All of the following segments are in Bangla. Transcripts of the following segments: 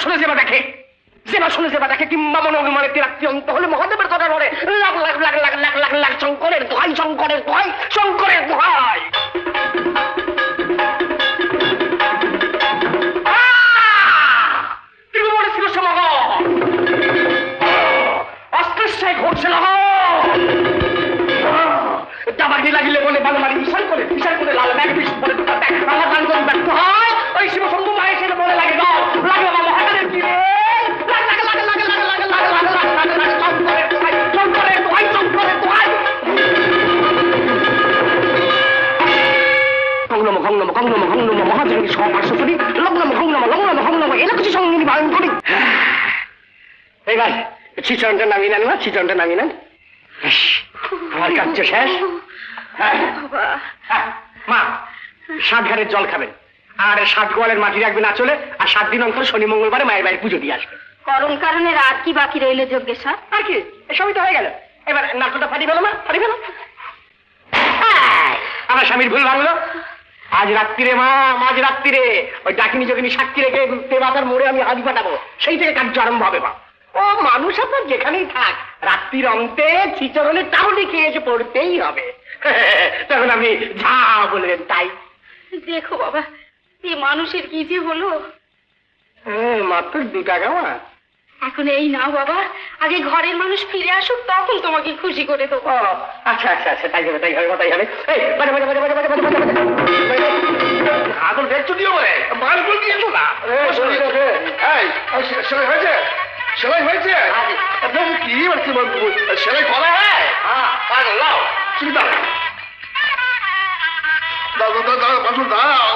শুনে যেবা দেখে কিংবা মনে অনুমানে রাত্রি অন্ত হলে মহাদেবের কথা বলে লাখ লাখ লাখ লাখ লাখ লাখ লাখ শঙ্করের দোহাই শঙ্করের দোহাই শঙ্করের দোহাই। ত্রিভুবনে ছিল সমাগ অস্ত্রের ঘটছিল দাবাগি লাগিলে বলে বালমারি বিশাল করে লাল ব্যাগ বিষ পরে দুটা ব্যাগ আমার গান ব্যর্থ হয় ওই শিবশম্ভু মায়ের সেটা বলে লাগে গাও লাগে আমার মহাদেবের কিরে চিচনটা নামিয়ে নেন না চিচনটা নামিয়ে নেন আমার কাজ শেষ মা 7 ঘাটের জল খাবেন আর 7 গোয়ালের মাটি রাখবেন আঁচলে আর 7 দিন অন্তর শনি মঙ্গলবারে মায়ের বাড়ি পুজো দিয়ে আসবেন করণ কারণে রাত কি বাকি রইল যজ্ঞেশ্বর আর কি এসবই তো হয়ে গেল এবার নাটকটা ফাটি ফেলো মা ফাটি ফেলো আমার স্বামীর ভুল ভাঙলো আজ রাত্রিরে মা আজ রাত্রিরে ওই ডাকিনী যোগিনী সাক্ষী রেখে দেবাতার মোড়ে আমি হাদি ফাটাবো সেই থেকে কার্য আরম্ভ হবে মা ও মানুষ আপনার যেখানেই থাক রাত্রির অন্তে ছিচরণে তাহলে খেয়ে এসে পড়তেই হবে তখন আপনি যা বলবেন তাই দেখো বাবা এই মানুষের কি যে হলো মাত্র 2 টাকা মা এখন এই নাও বাবা আগে ঘরের মানুষ ফিরে আসুক তখন তোমাকে খুশি করে দেবো আচ্ছা আচ্ছা আচ্ছা তাই হবে তাই হবে তাই হবে আদল বের চুটিও বলে মাছ বল দিয়েছো না সেলাই হয়েছে সেলাই হয়েছে কি সেলাই করা হয় দাও তুমি দাও দাও দাও দাও মাসুল দাও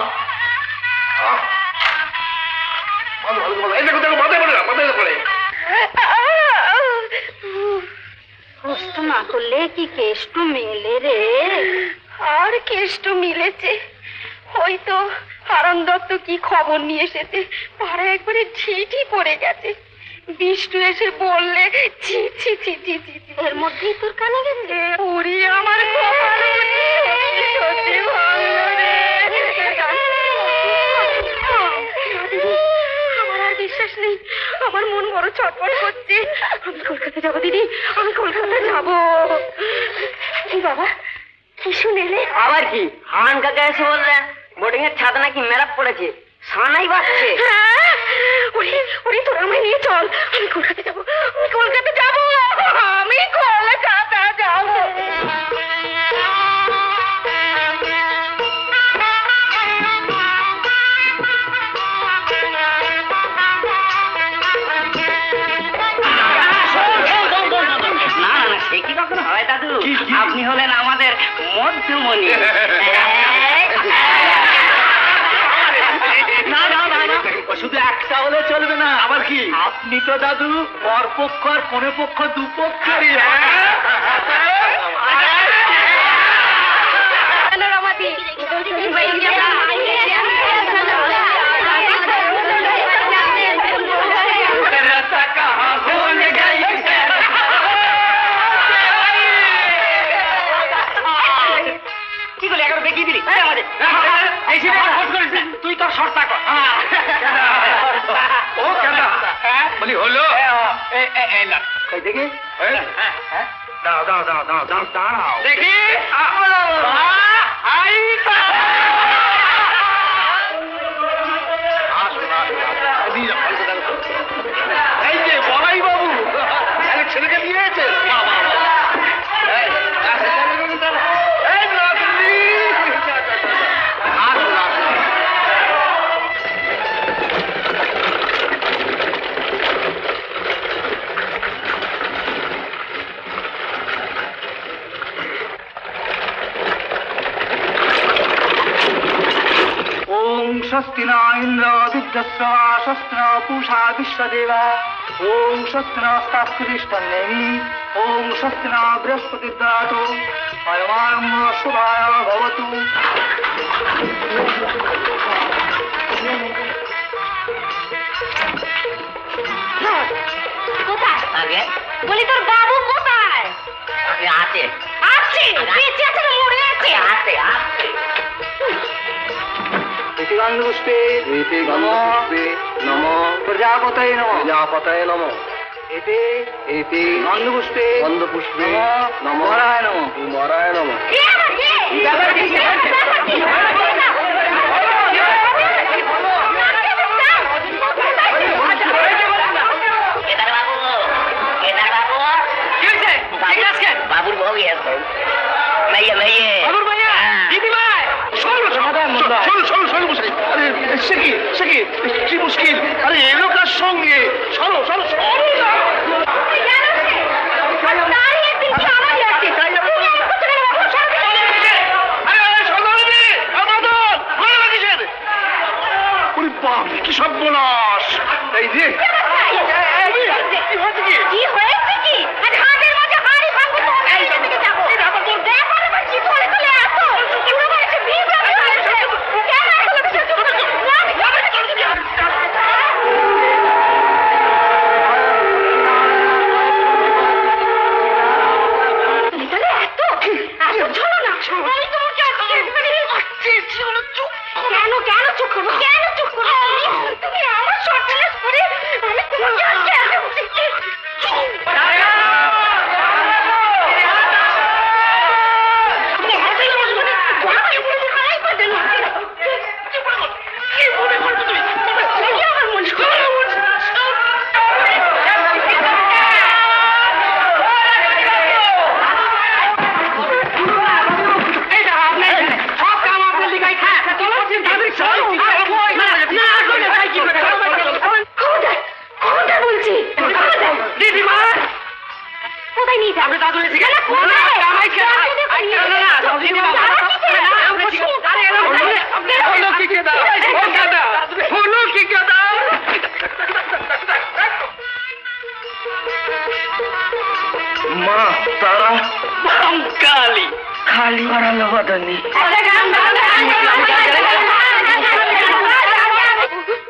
এই দেখো দেখো মাথায় পড়ে না মাথায় পড়ে কষ্ট না করলে কি কেষ্ট মেলে রে আর কেষ্ট মিলেছে হয়তো হারান দত্ত কি খবর নিয়ে এসেছে পাড়া একবারে ঝিটি পড়ে গেছে বিষ্ণু এসে বললে ছি ছি ছি ছি ছি এর মধ্যেই তোর কানে গেছে ওরে আমার সত্যি ভালো রে আমার আর বিশ্বাস নেই আমার মন বড় ছটফট করছে আমি কলকাতা যাবো দিদি আমি কলকাতা যাবো বাবা কি শুনেলে আবার কি হারান কাকা এসে বললেন বোর্ডিং এর ছাদ নাকি মেরাপ পড়েছে সানাই বাজছে ওরে তোরা আমায় নিয়ে চল আমি কলকাতা যাবো আমি কলকাতা যাবো আমি কলকাতা যাবো সে কি কখনো হয় দাদু আপনি হলেন আমাদের মধ্যমণি শুধু একটা হলে চলবে না আবার কি আপনি তো দাদু পরপক্ষ আর কোনে পক্ষ দুপক্ষেরই কি বলে একবার বেঁকিয়ে দিলি আমাদের তুই তোর শর্তা কর ও কেন বলি হলো দেখি দাও দাও দাও দাও দাও দাঁড়াও দেখি এই যে বড়াই বাবু ছেলেকে দিয়েছে स्वस्ति न इंद्र दुग्धस्व स्वस्ति न पूषा विश्वदेवा ओम स्वस्ति नस्तास्तिष्ठन्नेमि ओम स्वस्ति न बृहस्पति ददातु अयमारम्भ शुभाय भवतु কোথায় আগে বলি তোর বাবু কোথায় আগে আছে আছে বেঁচে আছে না মরে আছে আছে আছে এতে গন্ধপুষ্পে এতে গন্ধপুষ্পে নমঃ প্রজাপতয়ে নমঃ প্রজাপতয়ে নমঃ এতে এতে গন্ধপুষ্পে গন্ধপুষ্পে নমঃ মরায় নমঃ মরায় নমঃ বাবুর বউ আছে মেয়ে মেয়ে বাবুর ভাইয়া দিদিভাই শোনো শোনো বসে আরে সে কি কি মুশকিল আরে এলোকার সঙ্গে শোনো না কি সর্বনাশ এই যে কি হয়েছে কি আর হাতের মাঝে হাড়ি ভাঙবো তো এই দিকে যাবো দেখো না কি করে চলে এত পুরো বাড়িতে বিয়ে হয়েছে কেন চুপ করবো কেন চুপ করবো তুমি আমার সর্বনাশ করে আমি তোমাকে আজকে মা তারা কালী খালি করালো বদনি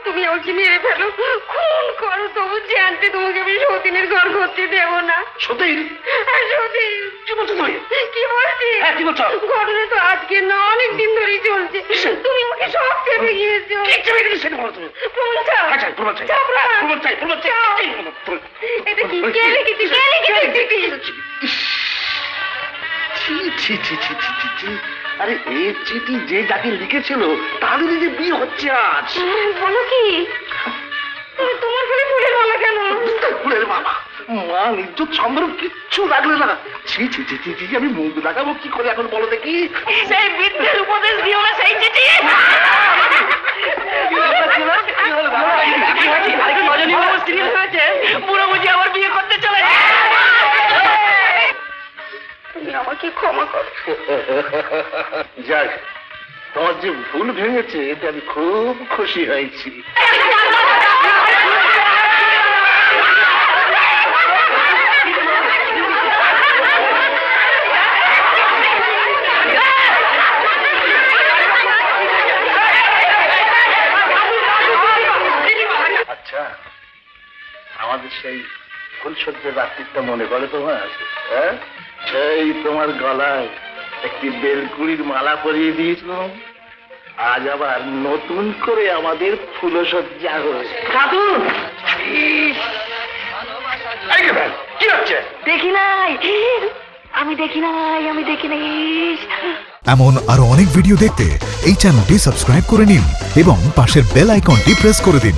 তুমি ওকে মেরে ফেলো খুন করো তবু জানতে তোমাকে আমি সতীনের ঘর করতে দেবো না সতীন সতীন কি বলছো তুমি কি বলছি হ্যাঁ কি বলছো ঘটনা তো আজকে না অনেক দিন ধরেই চলছে তুমি আমাকে সব চেপে গিয়েছো কি চেপে গেলে সেটা বলো তুমি প্রমাণ চাও আচ্ছা প্রমাণ চাই চাও প্রমাণ। প্রমাণ চাই এটা কি কে লিখেছি কে লিখেছি ছি আরে এই চিঠি যে যাকে লিখেছিল তাদেরই যে বিয়ে হচ্ছে আজ বলো কি তুমি তোমার ফলে ফুলের মালা কেন ফুলের বাবা মা নির্যোগ সম্ভব কিচ্ছু লাগলে না ছি আমি মুখ লাগাবো কি করে এখন বলো দেখি সেই বিদ্যের উপদেশ দিও না সেই চিঠি বুড়ো বুঝি আমার বিয়ে করতে চলে তুমি আমাকে ক্ষমা করো যাক তোমার যে ভুল ভেঙেছে এতে আমি খুব খুশি হয়েছি আচ্ছা আমাদের সেই ফুলসজ্জার রাত্রিটা মনে পড়ে তোমার হ্যাঁ সেই তোমার গলায় একটি বেলকুড়ির মালা পরিয়ে দিয়েছিলাম আজ আবার নতুন করে আমাদের ফুলসজ্জা হয়েছে দাদু কি হচ্ছে দেখি নাই আমি দেখি নাই এমন আরো অনেক ভিডিও দেখতে এই চ্যানেলটি সাবস্ক্রাইব করে নিন এবং পাশের বেল আইকনটি প্রেস করে দিন।